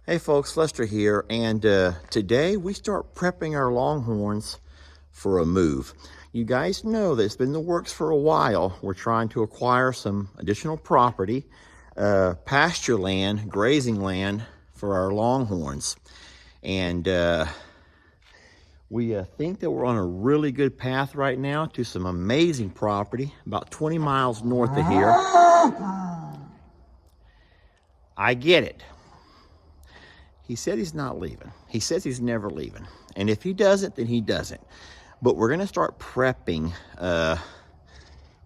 Hey folks, Lester here, and today we start prepping our Longhorns for a move. You guys know that it's been in the works for a while. We're trying to acquire some additional property, pasture land, grazing land for our Longhorns. And we think that we're on a really good path right now to some amazing property, about 20 miles north of here. I get it. He said he's not leaving. He says he's never leaving. And if he doesn't, then he doesn't. But we're going to start prepping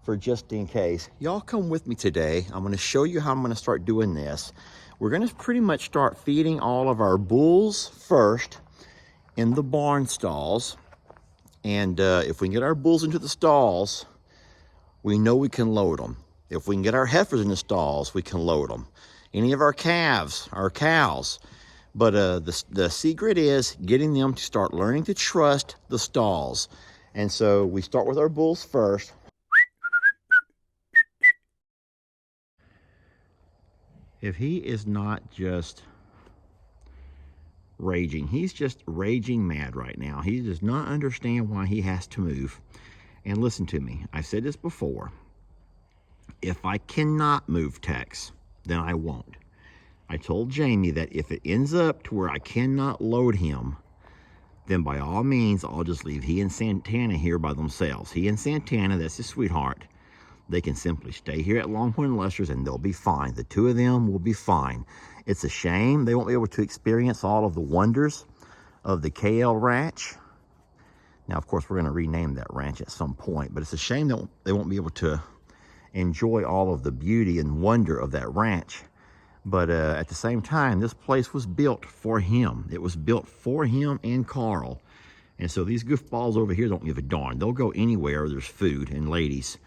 for just in case. Y'all come with me today. I'm going to show you how I'm going to start doing this. We're going to pretty much start feeding all of our bulls first in the barn stalls. And if we can get our bulls into the stalls, we know we can load them. If we can get our heifers in the stalls, we can load them. Any of our calves, our cows. But the secret is getting them to start learning to trust the stalls. And so we start with our bulls first. If he is not just raging, he's just raging mad right now. He does not understand why he has to move. And listen to me, I've said this before. If I cannot move Tex, then I won't. I told Jamie that if it ends up to where I cannot load him, then by all means, I'll just leave he and Santana here by themselves. He and Santana, that's his sweetheart. They can simply stay here at Longhorn Lester's and they'll be fine. The two of them will be fine. It's a shame they won't be able to experience all of the wonders of the KL Ranch. Now, of course, we're going to rename that ranch at some point, but it's a shame that they won't be able to enjoy all of the beauty and wonder of that ranch. But at the same time, this place was built for him. It was built for him and Carl. And so these goofballs over here don't give a darn. They'll go anywhere where there's food and ladies.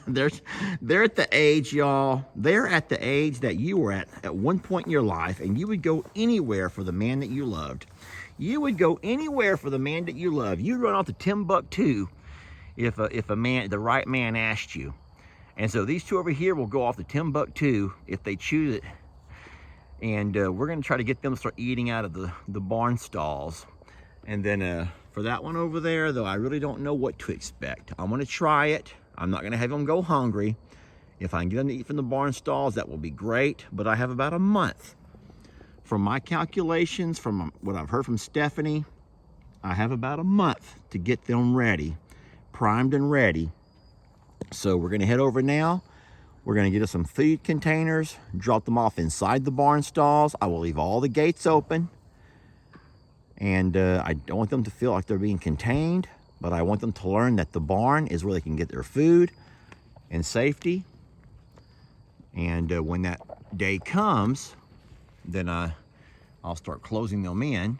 They're at the age, y'all. They're at the age that you were at one point in your life, and you would go anywhere for the man that you loved. You would go anywhere for the man that you love. You'd run off to Timbuktu if a man, the right man, asked you. And so these two over here will go off to Timbuktu if they choose it. And we're going to try to get them to start eating out of the barn stalls. And then for that one over there, though, I really don't know what to expect. I'm going to try it. I'm not going to have them go hungry. If I can get them to eat from the barn stalls, that will be great. But I have about a month. From my calculations, from what I've heard from Stephanie, I have about a month to get them ready, primed and ready. So we're going to head over now. We're going to get us some feed containers, drop them off inside the barn stalls. I will leave all the gates open. And I don't want them to feel like they're being contained, but I want them to learn that the barn is where they can get their food and safety. And when that day comes, then I'll start closing them in.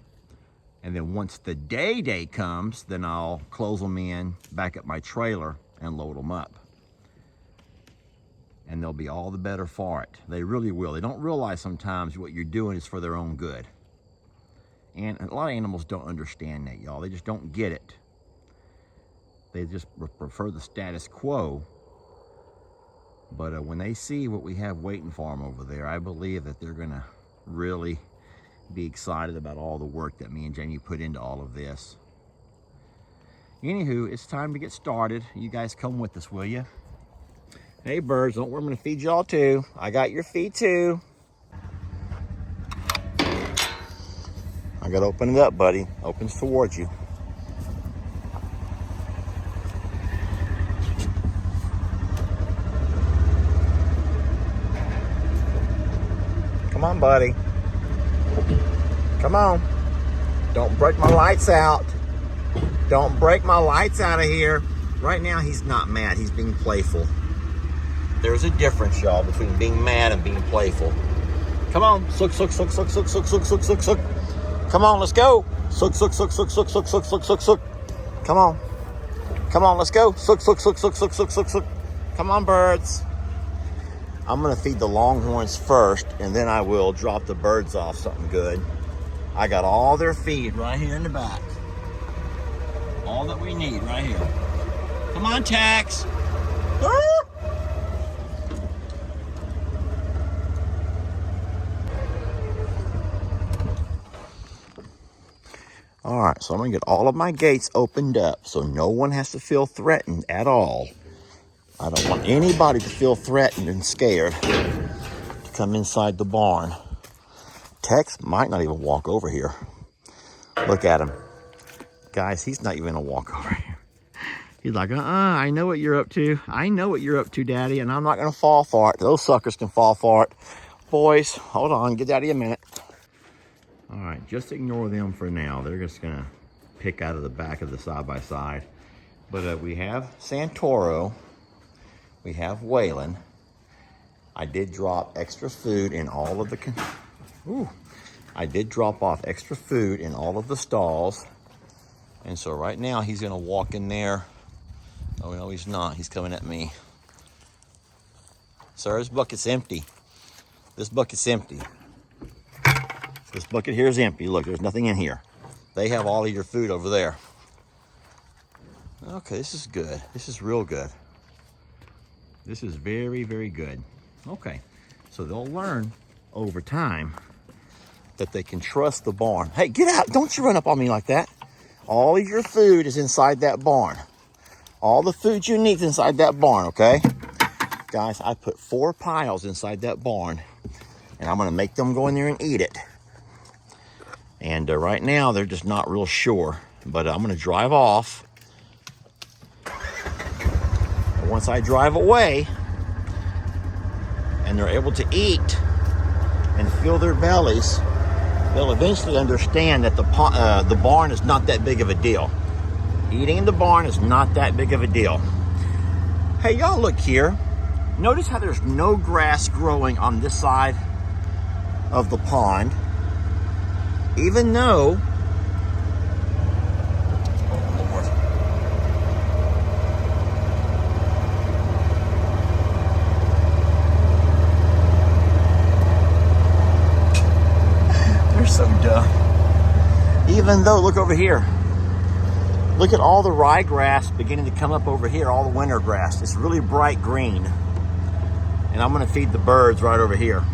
And then once the day comes, then I'll close them in back at my trailer and load them up. And they'll be all the better for it. They really will. They don't realize sometimes what you're doing is for their own good. And a lot of animals don't understand that, y'all. They just don't get it. They just prefer the status quo. But when they see what we have waiting for them over there, I believe that they're gonna really be excited about all the work that me and Jamie put into all of this. Anywho, it's time to get started. You guys come with us, will you? Hey birds, don't worry, I'm gonna feed y'all too. I got your feed too. I gotta open it up, buddy. Opens towards you. Come on, buddy. Come on. Don't break my lights out. Don't break my lights out of here. Right now, he's not mad. He's being playful. There's a difference, y'all, between being mad and being playful. Come on. Sook, sook, sook, sook, sook, sook, sook, sook, sook, sook. Come on, let's go. Sook, sook, sook, sook, sook, sook, sook, sook, sook, sook. Come on. Come on, let's go. Sook, sook, sook, sook, sook, sook, sook, sook. Come on, birds. I'm going to feed the Longhorns first, and then I will drop the birds off something good. I got all their feed right here in the back. All that we need right here. Come on, Tex. All right, so I'm gonna get all of my gates opened up so no one has to feel threatened at all. I don't want anybody to feel threatened and scared to come inside the barn. Tex might not even walk over here. Look at him. Guys, he's not even gonna walk over here. He's like, I know what you're up to. I know what you're up to, Daddy, and I'm not gonna fall for it. Those suckers can fall for it. Boys, hold on, get Daddy a minute. All right, just ignore them for now. They're just gonna pick out of the back of the side-by-side. But we have Santoro. We have Waylon. I did drop extra food in all of the... I did drop off extra food in all of the stalls. And so right now he's gonna walk in there. Oh no, he's not. He's coming at me. Sir, this bucket's empty. This bucket's empty. This bucket here is empty. Look, there's nothing in here. They have all of your food over there. Okay, this is good. This is real good. This is very, very good. Okay, so they'll learn over time that they can trust the barn. Hey, get out. Don't you run up on me like that. All of your food is inside that barn. All the food you need is inside that barn, okay? Guys, I put 4 piles inside that barn, and I'm gonna make them go in there and eat it. And right now, they're just not real sure, but I'm gonna drive off. And once I drive away, and they're able to eat and fill their bellies, they'll eventually understand that the barn is not that big of a deal. Eating in the barn is not that big of a deal. Hey, y'all look here. Notice how there's no grass growing on this side of the pond, even though they're so dumb. Even though, look over here. Look at all the ryegrass beginning to come up over here, all the winter grass. It's really bright green. And I'm gonna feed the birds right over here.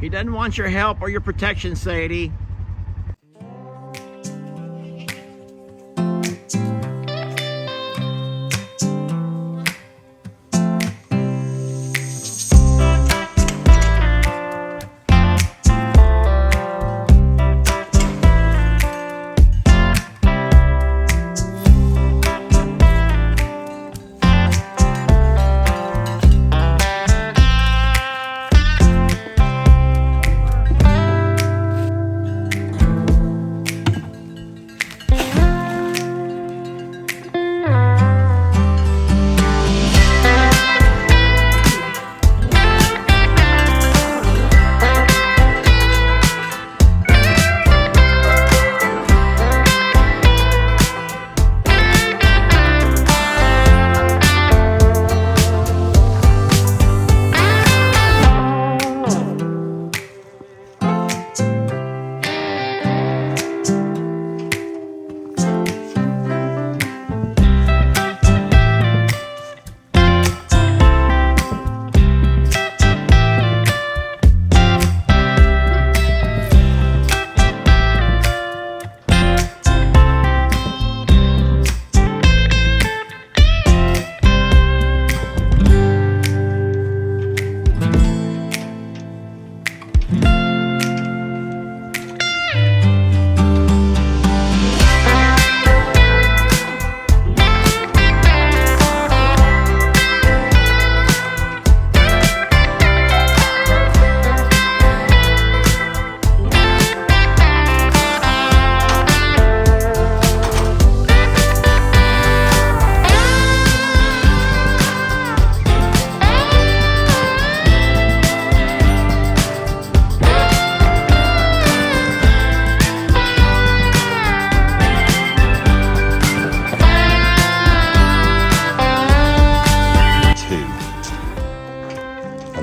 He doesn't want your help or your protection, Sadie.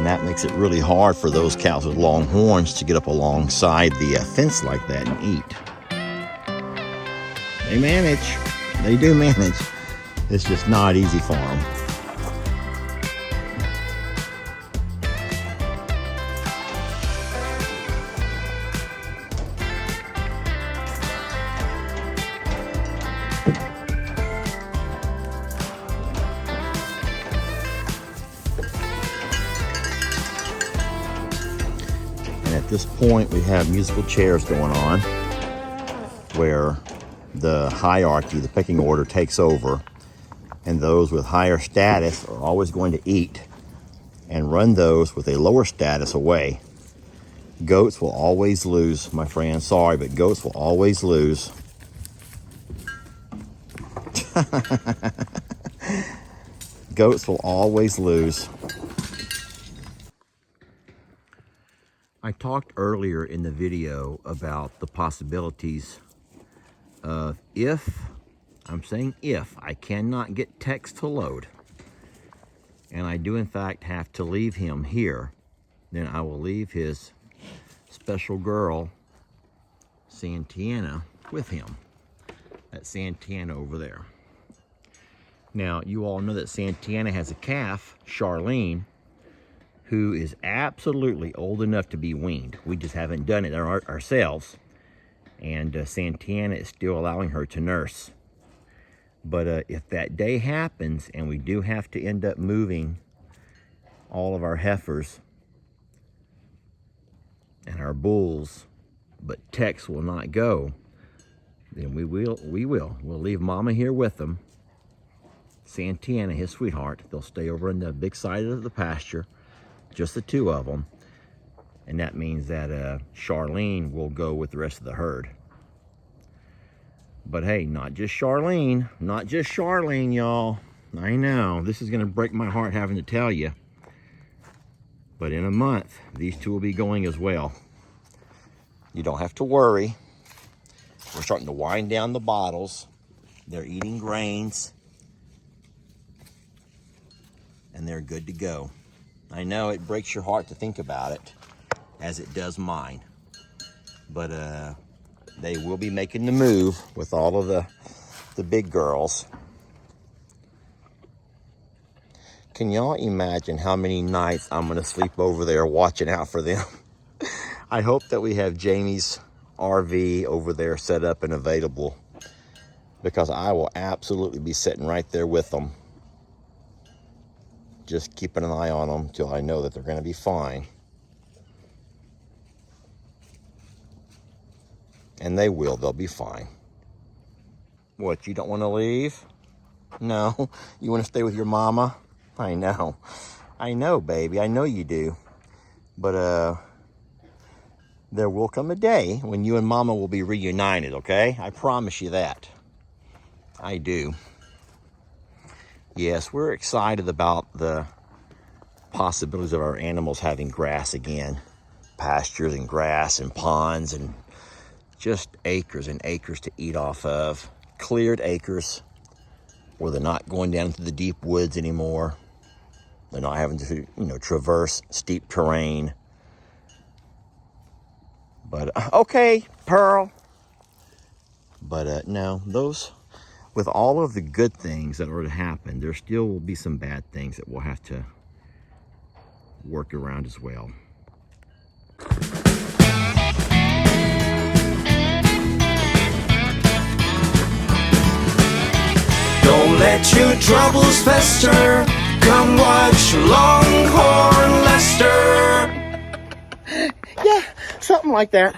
And that makes it really hard for those cows with long horns to get up alongside the fence like that and eat. They manage. They do manage. It's just not easy for them. And at this point, we have musical chairs going on where the hierarchy, the pecking order, takes over, and those with higher status are always going to eat and run those with a lower status away. Goats will always lose, my friend. Sorry, but goats will always lose. Goats will always lose. I talked earlier in the video about the possibilities of if I cannot get Tex to load, and I do in fact have to leave him here, then I will leave his special girl, Santana, with him. That's Santana over there. Now, you all know that Santana has a calf, Charlene, who is absolutely old enough to be weaned. We just haven't done it ourselves. And Santana is still allowing her to nurse. But if that day happens and we do have to end up moving all of our heifers and our bulls, but Tex will not go, then we'll leave Mama here with them. Santana, his sweetheart, they'll stay over on the big side of the pasture, just the two of them. And that means that Charlene will go with the rest of the herd. But hey, not just Charlene, y'all. I know, this is gonna break my heart having to tell you. But in a month, these two will be going as well. You don't have to worry. We're starting to wind down the bottles. They're eating grains. And they're good to go. I know it breaks your heart to think about it, as it does mine. But they will be making the move with all of the big girls. Can y'all imagine how many nights I'm gonna sleep over there watching out for them? I hope that we have Jamie's RV over there set up and available, because I will absolutely be sitting right there with them, just keeping an eye on them till I know that they're gonna be fine. And they will, they'll be fine. What, you don't wanna leave? No, you wanna stay with your mama? I know, baby, I know you do. But there will come a day when you and Mama will be reunited, okay? I promise you that. I do. Yes, we're excited about the possibilities of our animals having grass again. Pastures and grass and ponds and just acres and acres to eat off of. Cleared acres where they're not going down into the deep woods anymore. They're not having to, traverse steep terrain. But, okay, Pearl. But, no, those, with all of the good things that are to happen, there still will be some bad things that we'll have to work around as well. Don't let your troubles fester. Come watch Longhorn Lester. Yeah, something like that.